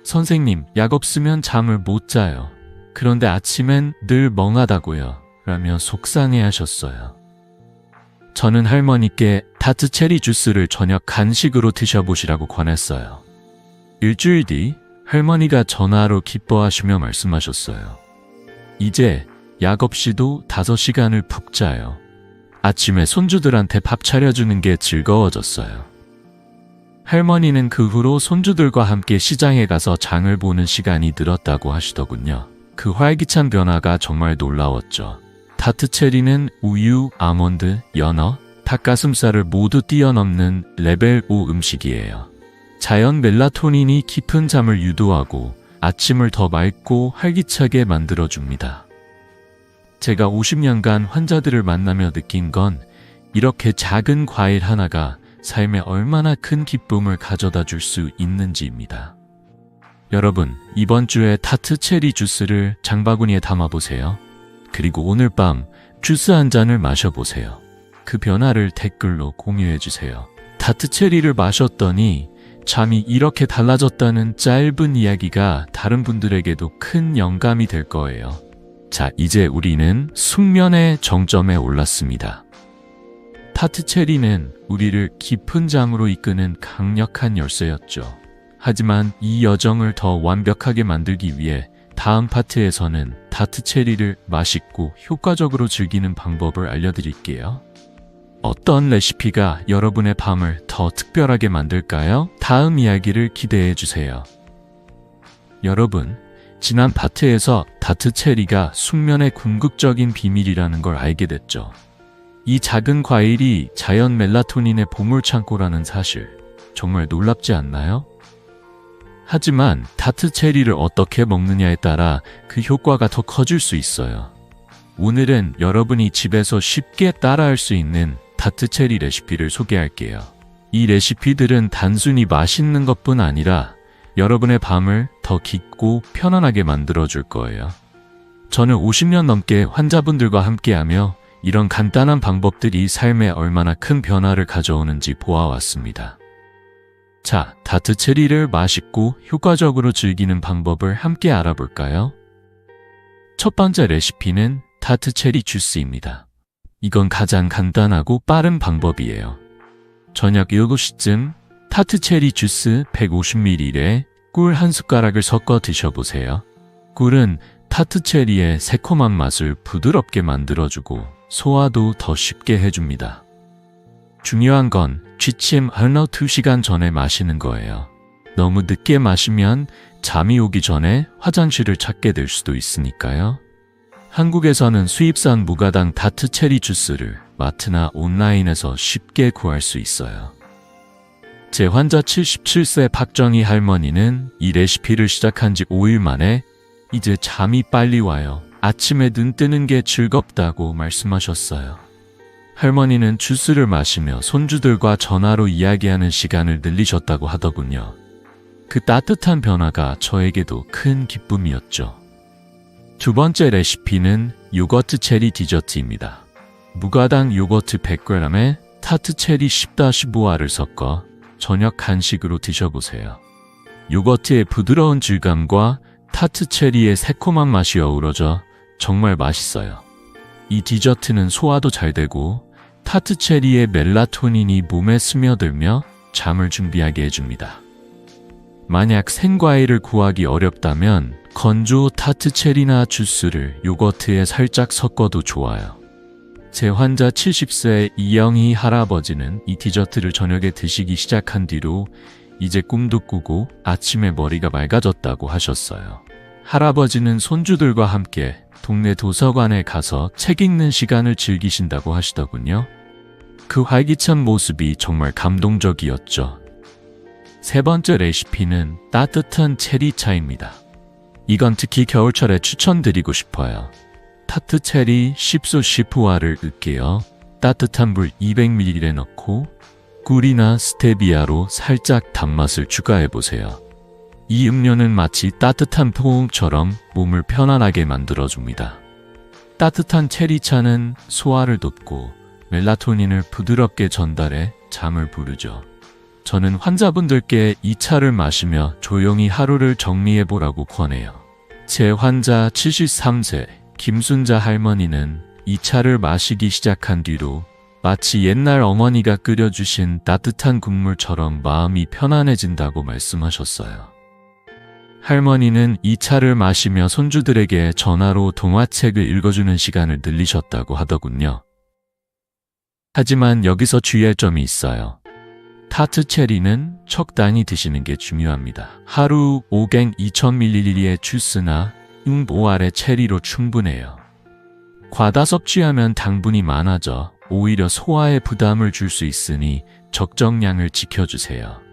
선생님, 약 없으면 잠을 못 자요. 그런데 아침엔 늘 멍하다고요. 라며 속상해하셨어요. 저는 할머니께 타트 체리 주스를 저녁 간식으로 드셔보시라고 권했어요. 일주일 뒤 할머니가 전화로 기뻐하시며 말씀하셨어요. 이제 약 없이도 5시간을 푹 자요. 아침에 손주들한테 밥 차려주는 게 즐거워졌어요. 할머니는 그 후로 손주들과 함께 시장에 가서 장을 보는 시간이 늘었다고 하시더군요. 그 활기찬 변화가 정말 놀라웠죠. 타트 체리는 우유, 아몬드, 연어, 닭가슴살을 모두 뛰어넘는 레벨 5 음식이에요. 자연 멜라토닌이 깊은 잠을 유도하고 아침을 더 맑고 활기차게 만들어줍니다. 제가 50년간 환자들을 만나며 느낀 건 이렇게 작은 과일 하나가 삶에 얼마나 큰 기쁨을 가져다 줄 수 있는지입니다. 여러분, 이번 주에 타트 체리 주스를 장바구니에 담아보세요. 그리고 오늘 밤 주스 한 잔을 마셔보세요. 그 변화를 댓글로 공유해주세요. 타트 체리를 마셨더니 잠이 이렇게 달라졌다는 짧은 이야기가 다른 분들에게도 큰 영감이 될 거예요. 자, 이제 우리는 숙면의 정점에 올랐습니다. 타트 체리는 우리를 깊은 잠으로 이끄는 강력한 열쇠였죠. 하지만 이 여정을 더 완벽하게 만들기 위해 다음 파트에서는 타트 체리를 맛있고 효과적으로 즐기는 방법을 알려드릴게요. 어떤 레시피가 여러분의 밤을 더 특별하게 만들까요? 다음 이야기를 기대해 주세요. 여러분, 지난 파트에서 타트 체리가 숙면의 궁극적인 비밀이라는 걸 알게 됐죠. 이 작은 과일이 자연 멜라토닌의 보물창고라는 사실, 정말 놀랍지 않나요? 하지만 타트 체리를 어떻게 먹느냐에 따라 그 효과가 더 커질 수 있어요. 오늘은 여러분이 집에서 쉽게 따라할 수 있는 타트 체리 레시피를 소개할게요. 이 레시피들은 단순히 맛있는 것뿐 아니라 여러분의 밤을 더 깊고 편안하게 만들어줄 거예요. 저는 50년 넘게 환자분들과 함께하며 이런 간단한 방법들이 삶에 얼마나 큰 변화를 가져오는지 보아왔습니다. 자, 타트 체리를 맛있고 효과적으로 즐기는 방법을 함께 알아볼까요? 첫 번째 레시피는 타트 체리 주스입니다. 이건 가장 간단하고 빠른 방법이에요. 저녁 7시쯤 타트 체리 주스 150ml에 꿀 한 숟가락을 섞어 드셔보세요. 꿀은 타트 체리의 새콤한 맛을 부드럽게 만들어주고 소화도 더 쉽게 해줍니다. 중요한 건 취침 하루 2시간 전에 마시는 거예요. 너무 늦게 마시면 잠이 오기 전에 화장실을 찾게 될 수도 있으니까요. 한국에서는 수입산 무가당 타트 체리 주스를 마트나 온라인에서 쉽게 구할 수 있어요. 제 환자 77세 박정희 할머니는 이 레시피를 시작한 지 5일 만에 이제 잠이 빨리 와요. 아침에 눈 뜨는 게 즐겁다고 말씀하셨어요. 할머니는 주스를 마시며 손주들과 전화로 이야기하는 시간을 늘리셨다고 하더군요. 그 따뜻한 변화가 저에게도 큰 기쁨이었죠. 두 번째 레시피는 요거트 체리 디저트입니다. 무가당 요거트 100g에 타트 체리 10-15알을 섞어 저녁 간식으로 드셔보세요. 요거트의 부드러운 질감과 타트 체리의 새콤한 맛이 어우러져 정말 맛있어요. 이 디저트는 소화도 잘 되고 타트 체리의 멜라토닌이 몸에 스며들며 잠을 준비하게 해줍니다. 만약 생과일을 구하기 어렵다면 건조 타트 체리나 주스를 요거트에 살짝 섞어도 좋아요. 제 환자 70세 이영희 할아버지는 이 디저트를 저녁에 드시기 시작한 뒤로 이제 꿈도 꾸고 아침에 머리가 맑아졌다고 하셨어요. 할아버지는 손주들과 함께 동네 도서관에 가서 책 읽는 시간을 즐기신다고 하시더군요. 그 활기찬 모습이 정말 감동적이었죠. 세 번째 레시피는 따뜻한 체리차입니다. 이건 특히 겨울철에 추천드리고 싶어요. 타트 체리 10-15알을 으깨어 따뜻한 물 200ml에 넣고 꿀이나 스테비아로 살짝 단맛을 추가해보세요. 이 음료는 마치 따뜻한 포옹처럼 몸을 편안하게 만들어줍니다. 따뜻한 체리차는 소화를 돕고 멜라토닌을 부드럽게 전달해 잠을 부르죠. 저는 환자분들께 이 차를 마시며 조용히 하루를 정리해보라고 권해요. 제 환자 73세 김순자 할머니는 이 차를 마시기 시작한 뒤로 마치 옛날 어머니가 끓여주신 따뜻한 국물처럼 마음이 편안해진다고 말씀하셨어요. 할머니는 이 차를 마시며 손주들에게 전화로 동화책을 읽어주는 시간을 늘리셨다고 하더군요. 하지만 여기서 주의할 점이 있어요. 타트 체리는 적당히 드시는 게 중요합니다. 하루 5갱 2000ml의 주스나 5알의 체리로 충분해요. 과다 섭취하면 당분이 많아져 오히려 소화에 부담을 줄 수 있으니 적정량을 지켜주세요.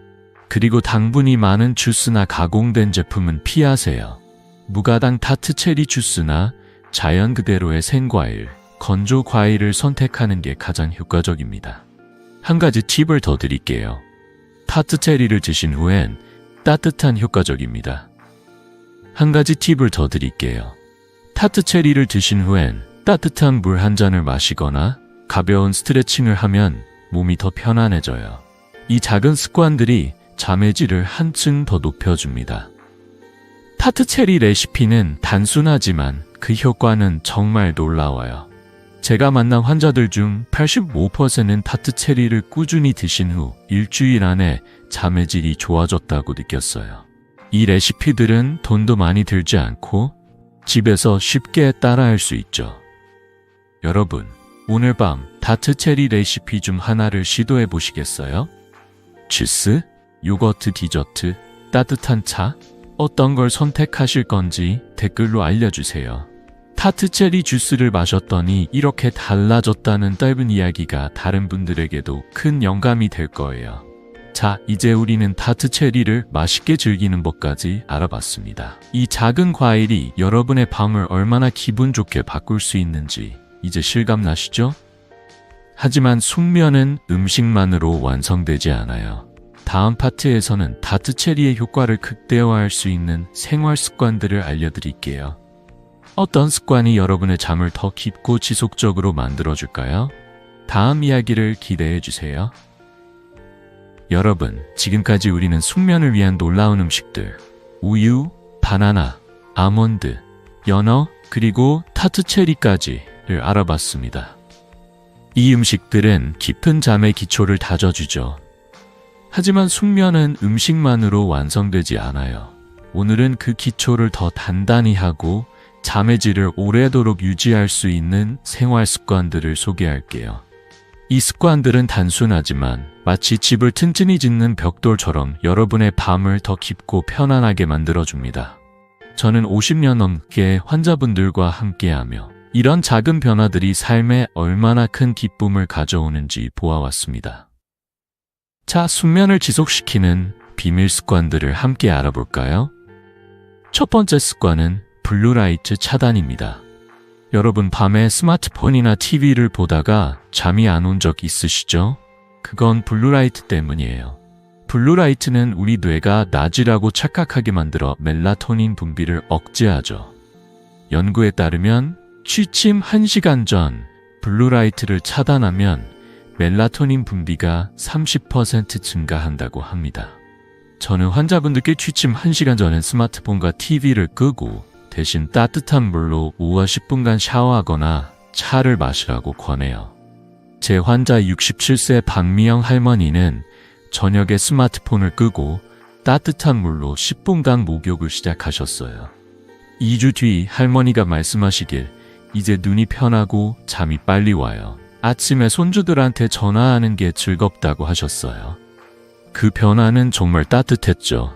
그리고 당분이 많은 주스나 가공된 제품은 피하세요. 무가당 타트 체리 주스나 자연 그대로의 생과일, 건조 과일을 선택하는 게 가장 효과적입니다. 한 가지 팁을 더 드릴게요. 타트 체리를 드신 후엔 따뜻한 효과적입니다. 한 가지 팁을 더 드릴게요. 타트 체리를 드신 후엔 따뜻한 물 한 잔을 마시거나 가벼운 스트레칭을 하면 몸이 더 편안해져요. 이 작은 습관들이 잠의 질을 한층 더 높여줍니다. 타트 체리 레시피는 단순하지만 그 효과는 정말 놀라워요. 제가 만난 환자들 중 85%는 타트 체리를 꾸준히 드신 후 일주일 안에 잠의 질이 좋아졌다고 느꼈어요. 이 레시피들은 돈도 많이 들지 않고 집에서 쉽게 따라할 수 있죠. 여러분, 오늘 밤 타트 체리 레시피 중 하나를 시도해 보시겠어요? 주스, 요거트 디저트, 따뜻한 차, 어떤 걸 선택하실 건지 댓글로 알려주세요. 타트 체리 주스를 마셨더니 이렇게 달라졌다는 짧은 이야기가 다른 분들에게도 큰 영감이 될 거예요. 자, 이제 우리는 타트 체리를 맛있게 즐기는 법까지 알아봤습니다. 이 작은 과일이 여러분의 밤을 얼마나 기분 좋게 바꿀 수 있는지 이제 실감나시죠? 하지만 숙면은 음식만으로 완성되지 않아요. 다음 파트에서는 타트 체리의 효과를 극대화할 수 있는 생활 습관들을 알려드릴게요. 어떤 습관이 여러분의 잠을 더 깊고 지속적으로 만들어줄까요? 다음 이야기를 기대해주세요. 여러분, 지금까지 우리는 숙면을 위한 놀라운 음식들, 우유, 바나나, 아몬드, 연어, 그리고 타트 체리까지를 알아봤습니다. 이 음식들은 깊은 잠의 기초를 다져주죠. 하지만 숙면은 음식만으로 완성되지 않아요. 오늘은 그 기초를 더 단단히 하고 잠의 질을 오래도록 유지할 수 있는 생활 습관들을 소개할게요. 이 습관들은 단순하지만 마치 집을 튼튼히 짓는 벽돌처럼 여러분의 밤을 더 깊고 편안하게 만들어줍니다. 저는 50년 넘게 환자분들과 함께하며 이런 작은 변화들이 삶에 얼마나 큰 기쁨을 가져오는지 보아왔습니다. 자, 숙면을 지속시키는 비밀 습관들을 함께 알아볼까요? 첫 번째 습관은 블루라이트 차단입니다. 여러분, 밤에 스마트폰이나 TV를 보다가 잠이 안 온 적 있으시죠? 그건 블루라이트 때문이에요. 블루라이트는 우리 뇌가 낮이라고 착각하게 만들어 멜라토닌 분비를 억제하죠. 연구에 따르면 취침 1시간 전 블루라이트를 차단하면 멜라토닌 분비가 30% 증가한다고 합니다. 저는 환자분들께 취침 1시간 전엔 스마트폰과 TV를 끄고 대신 따뜻한 물로 5와 10분간 샤워하거나 차를 마시라고 권해요. 제 환자 67세 박미영 할머니는 저녁에 스마트폰을 끄고 따뜻한 물로 10분간 목욕을 시작하셨어요. 2주 뒤 할머니가 말씀하시길 이제 눈이 편하고 잠이 빨리 와요. 아침에 손주들한테 전화하는 게 즐겁다고 하셨어요. 그 변화는 정말 따뜻했죠.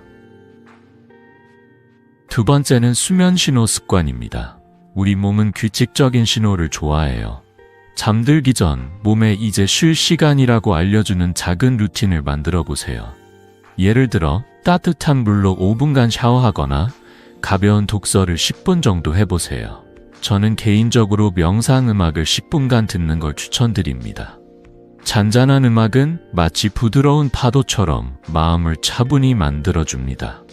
두 번째는 수면 신호 습관입니다. 우리 몸은 규칙적인 신호를 좋아해요. 잠들기 전 몸에 이제 쉴 시간이라고 알려주는 작은 루틴을 만들어 보세요. 예를 들어 따뜻한 물로 5분간 샤워하거나 가벼운 독서를 10분 정도 해보세요. 저는 개인적으로 명상 음악을 10분간 듣는 걸 추천드립니다. 잔잔한 음악은 마치 부드러운 파도처럼 마음을 차분히 만들어줍니다.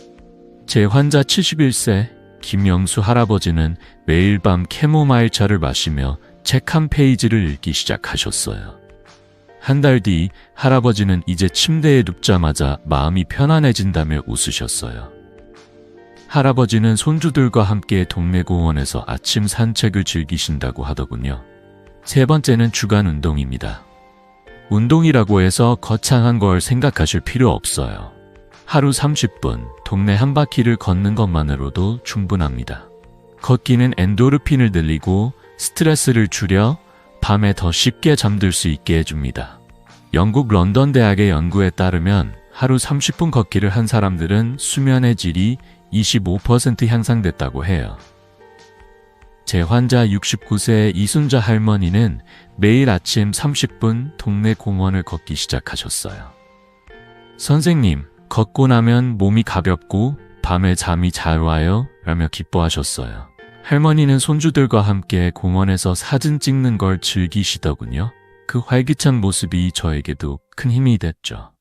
제 환자 71세 김영수 할아버지는 매일 밤 캐모마일 차를 마시며 책 한 페이지를 읽기 시작하셨어요. 한 달 뒤 할아버지는 이제 침대에 눕자마자 마음이 편안해진다며 웃으셨어요. 할아버지는 손주들과 함께 동네 공원에서 아침 산책을 즐기신다고 하더군요. 세 번째는 주간 운동입니다. 운동이라고 해서 거창한 걸 생각하실 필요 없어요. 하루 30분 동네 한 바퀴를 걷는 것만으로도 충분합니다. 걷기는 엔도르핀을 늘리고 스트레스를 줄여 밤에 더 쉽게 잠들 수 있게 해줍니다. 영국 런던 대학의 연구에 따르면 하루 30분 걷기를 한 사람들은 수면의 질이 25% 향상됐다고 해요. 제 환자 69세의 이순자 할머니는 매일 아침 30분 동네 공원을 걷기 시작하셨어요. 선생님, 걷고 나면 몸이 가볍고 밤에 잠이 잘 와요? 라며 기뻐하셨어요. 할머니는 손주들과 함께 공원에서 사진 찍는 걸 즐기시더군요. 그 활기찬 모습이 저에게도 큰 힘이 됐죠.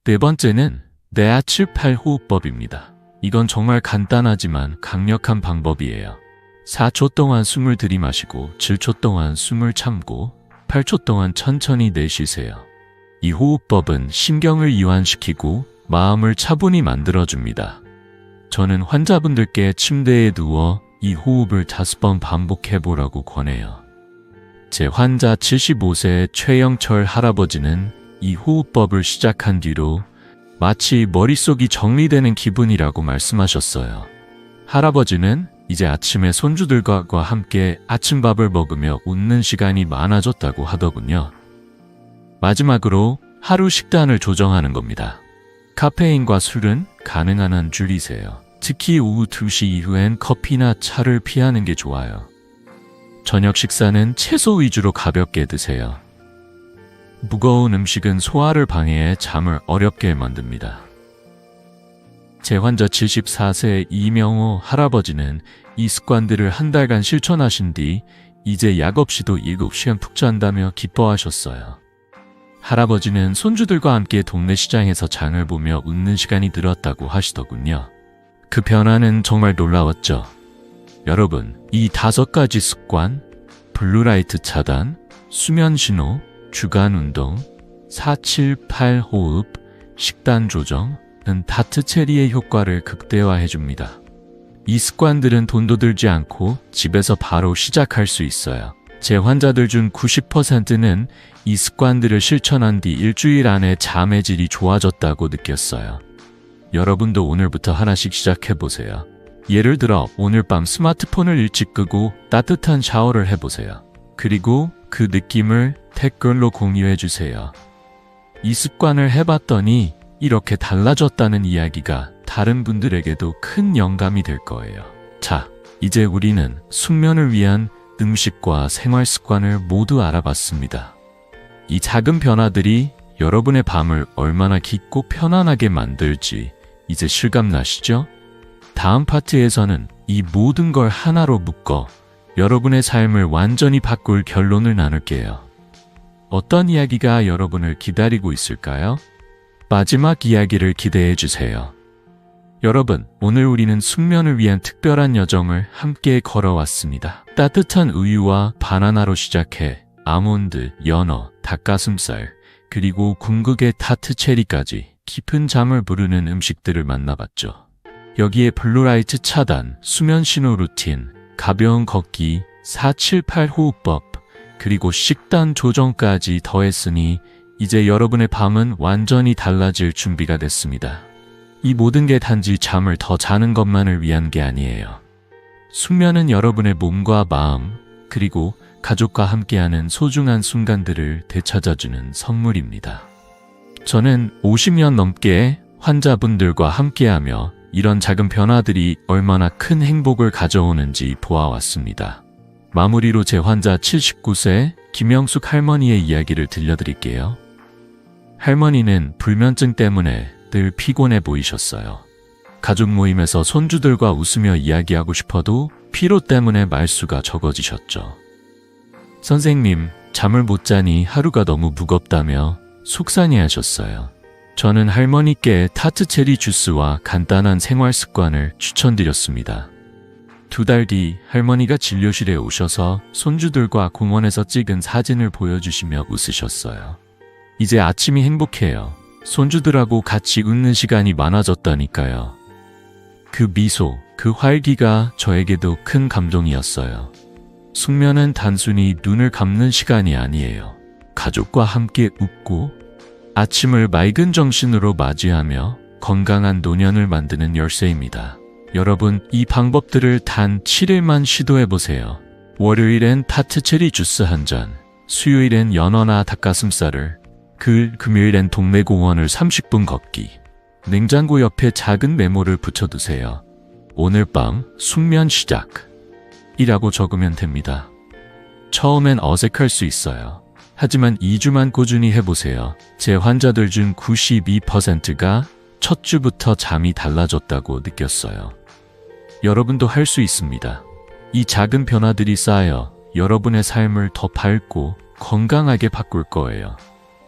네 번째는 내아 7-8 호흡법입니다. 이건 정말 간단하지만 강력한 방법이에요. 4초 동안 숨을 들이마시고 7초 동안 숨을 참고 8초 동안 천천히 내쉬세요. 이 호흡법은 신경을 이완시키고 마음을 차분히 만들어줍니다. 저는 환자분들께 침대에 누워 이 호흡을 5번 반복해보라고 권해요. 제 환자 75세 최영철 할아버지는 이 호흡법을 시작한 뒤로 마치 머릿속이 정리되는 기분이라고 말씀하셨어요. 할아버지는 이제 아침에 손주들과 함께 아침밥을 먹으며 웃는 시간이 많아졌다고 하더군요. 마지막으로 하루 식단을 조정하는 겁니다. 카페인과 술은 가능한 한 줄이세요. 특히 오후 2시 이후엔 커피나 차를 피하는 게 좋아요. 저녁 식사는 채소 위주로 가볍게 드세요. 무거운 음식은 소화를 방해해 잠을 어렵게 만듭니다. 제 환자 74세 이명호 할아버지는 이 습관들을 한 달간 실천하신 뒤 이제 약 없이도 7시간 푹 잔다며 기뻐하셨어요. 할아버지는 손주들과 함께 동네 시장에서 장을 보며 웃는 시간이 늘었다고 하시더군요. 그 변화는 정말 놀라웠죠. 여러분, 이 5가지 습관, 블루라이트 차단, 수면 신호, 주간 운동, 478 호흡, 식단 조정은 다트 체리의 효과를 극대화해 줍니다. 이 습관들은 돈도 들지 않고 집에서 바로 시작할 수 있어요. 제 환자들 중 90%는 이 습관들을 실천한 뒤 일주일 안에 잠의 질이 좋아졌다고 느꼈어요. 여러분도 오늘부터 하나씩 시작해보세요. 예를 들어 오늘 밤 스마트폰을 일찍 끄고 따뜻한 샤워를 해보세요. 그리고 그 느낌을 댓글로 공유해주세요. 이 습관을 해봤더니 이렇게 달라졌다는 이야기가 다른 분들에게도 큰 영감이 될 거예요. 자, 이제 우리는 숙면을 위한 음식과 생활 습관을 모두 알아봤습니다. 이 작은 변화들이 여러분의 밤을 얼마나 깊고 편안하게 만들지 이제 실감나시죠? 다음 파트에서는 이 모든 걸 하나로 묶어 여러분의 삶을 완전히 바꿀 결론을 나눌게요. 어떤 이야기가 여러분을 기다리고 있을까요? 마지막 이야기를 기대해 주세요. 여러분, 오늘 우리는 숙면을 위한 특별한 여정을 함께 걸어왔습니다. 따뜻한 우유와 바나나로 시작해 아몬드, 연어, 닭가슴살, 그리고 궁극의 타트 체리까지 깊은 잠을 부르는 음식들을 만나봤죠. 여기에 블루라이트 차단, 수면 신호 루틴, 가벼운 걷기, 478 호흡법, 그리고 식단 조정까지 더했으니 이제 여러분의 밤은 완전히 달라질 준비가 됐습니다. 이 모든 게 단지 잠을 더 자는 것만을 위한 게 아니에요. 숙면은 여러분의 몸과 마음, 그리고 가족과 함께하는 소중한 순간들을 되찾아주는 선물입니다. 저는 50년 넘게 환자분들과 함께하며 이런 작은 변화들이 얼마나 큰 행복을 가져오는지 보아왔습니다. 마무리로 제 환자 79세 김영숙 할머니의 이야기를 들려드릴게요. 할머니는 불면증 때문에 늘 피곤해 보이셨어요. 가족 모임에서 손주들과 웃으며 이야기하고 싶어도 피로 때문에 말수가 적어지셨죠. 선생님, 잠을 못 자니 하루가 너무 무겁다며 속상해하셨어요. 저는 할머니께 타트 체리 주스와 간단한 생활 습관을 추천드렸습니다. 2달 뒤 할머니가 진료실에 오셔서 손주들과 공원에서 찍은 사진을 보여주시며 웃으셨어요. 이제 아침이 행복해요. 손주들하고 같이 웃는 시간이 많아졌다니까요. 그 미소, 그 활기가 저에게도 큰 감동이었어요. 숙면은 단순히 눈을 감는 시간이 아니에요. 가족과 함께 웃고 아침을 맑은 정신으로 맞이하며 건강한 노년을 만드는 열쇠입니다. 여러분, 이 방법들을 단 7일만 시도해보세요. 월요일엔 타트 체리 주스 한 잔, 수요일엔 연어나 닭가슴살을, 금요일엔 동네 공원을 30분 걷기, 냉장고 옆에 작은 메모를 붙여두세요. 오늘 밤 숙면 시작! 이라고 적으면 됩니다. 처음엔 어색할 수 있어요. 하지만 2주만 꾸준히 해보세요. 제 환자들 중 92%가 첫 주부터 잠이 달라졌다고 느꼈어요. 여러분도 할 수 있습니다. 이 작은 변화들이 쌓여 여러분의 삶을 더 밝고 건강하게 바꿀 거예요.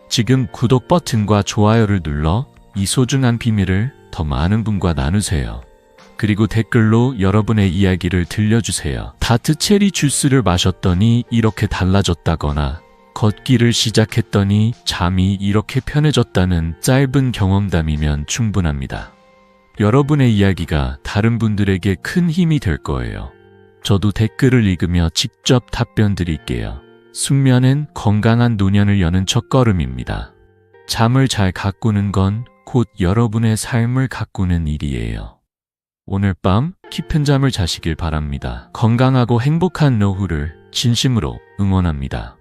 지금 구독 버튼과 좋아요를 눌러 이 소중한 비밀을 더 많은 분과 나누세요. 그리고 댓글로 여러분의 이야기를 들려주세요. 다트 체리 주스를 마셨더니 이렇게 달라졌다거나 걷기를 시작했더니 잠이 이렇게 편해졌다는 짧은 경험담이면 충분합니다. 여러분의 이야기가 다른 분들에게 큰 힘이 될 거예요. 저도 댓글을 읽으며 직접 답변 드릴게요. 숙면은 건강한 노년을 여는 첫걸음입니다. 잠을 잘 가꾸는 건 곧 여러분의 삶을 가꾸는 일이에요. 오늘 밤 깊은 잠을 자시길 바랍니다. 건강하고 행복한 노후를 진심으로 응원합니다.